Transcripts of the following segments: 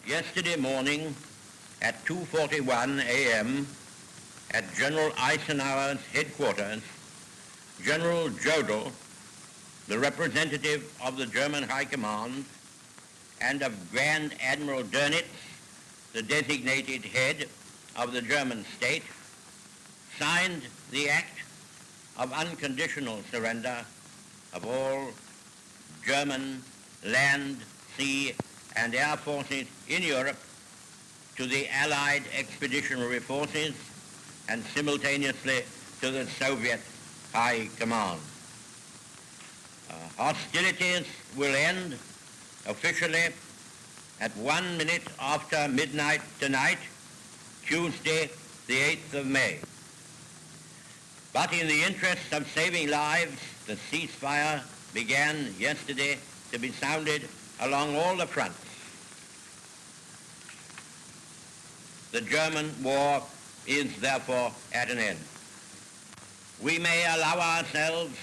Yesterday morning at 2:41 a.m. at General Eisenhower's headquarters, General Jodl, the representative of the German High Command, and of Grand Admiral Dönitz, the designated head of the German state, signed the act of unconditional surrender of all German land, sea, and air forces in Europe to the Allied Expeditionary Forces and simultaneously to the Soviet High Command. Hostilities will end officially at 1 minute after midnight tonight, Tuesday, the 8th of May. But in the interest of saving lives, the ceasefire began yesterday to be sounded along all the fronts. The German war is therefore at an end. We may allow ourselves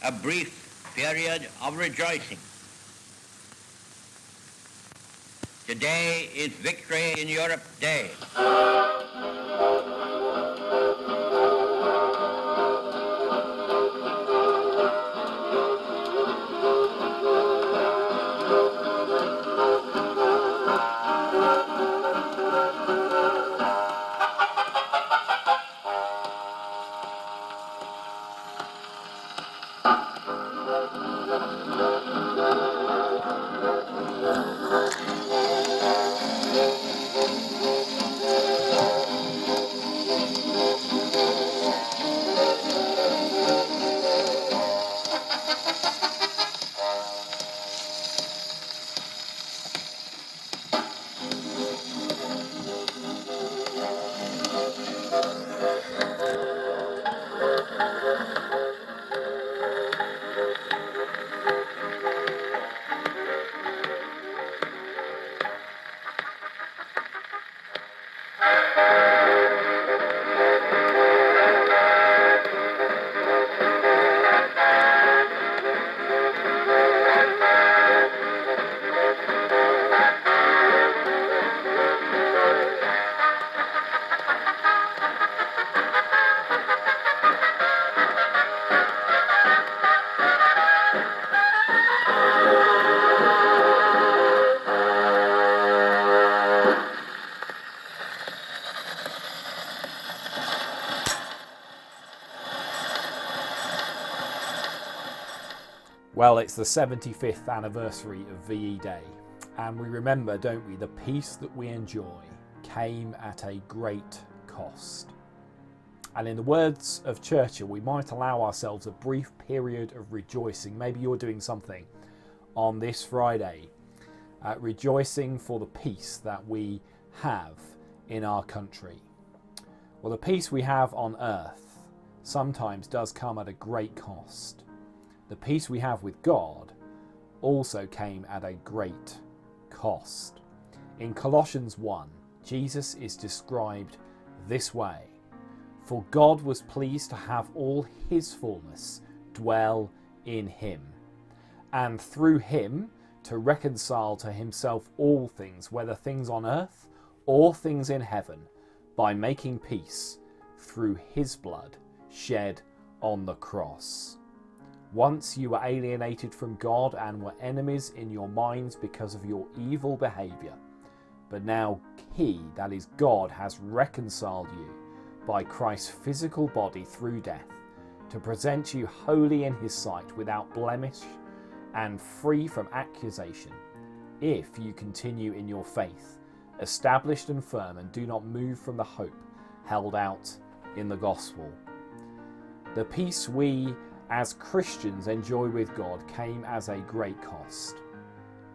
a brief period of rejoicing. Today is Victory in Europe Day. Well, it's the 75th anniversary of VE Day, and we remember, don't we, the peace that we enjoy came at a great cost. And in the words of Churchill, we might allow ourselves a brief period of rejoicing. Maybe you're doing something on this Friday, rejoicing for the peace that we have in our country. Well, the peace we have on earth sometimes does come at a great cost. The peace we have with God also came at a great cost. In Colossians 1, Jesus is described this way: "For God was pleased to have all his fullness dwell in him, and through him to reconcile to himself all things, whether things on earth or things in heaven, by making peace through his blood shed on the cross." Once you were alienated from God and were enemies in your minds because of your evil behaviour. But now he, that is God, has reconciled you by Christ's physical body through death, to present you holy in his sight, without blemish and free from accusation, if you continue in your faith, established and firm, and do not move from the hope held out in the gospel. The peace we as Christians enjoy with God came as a great cost.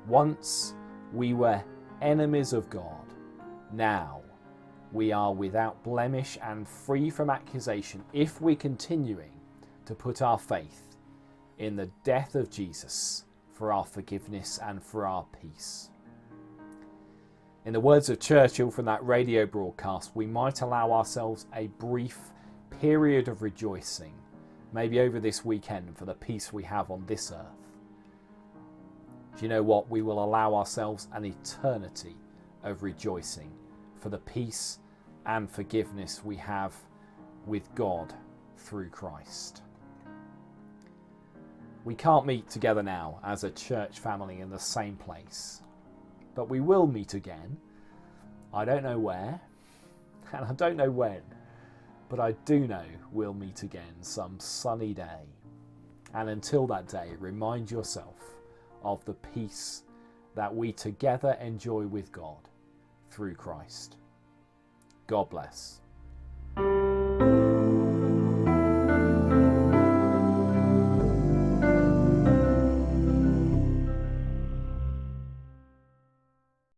Once we were enemies of God, now we are without blemish and free from accusation if we're continuing to put our faith in the death of Jesus for our forgiveness and for our peace. In the words of Churchill from that radio broadcast, we might allow ourselves a brief period of rejoicing, maybe over this weekend, for the peace we have on this earth. Do you know what? We will allow ourselves an eternity of rejoicing for the peace and forgiveness we have with God through Christ. We can't meet together now as a church family in the same place, but we will meet again. I don't know where, and I don't know when, but I do know we'll meet again some sunny day. And until that day, remind yourself of the peace that we together enjoy with God through Christ. God bless.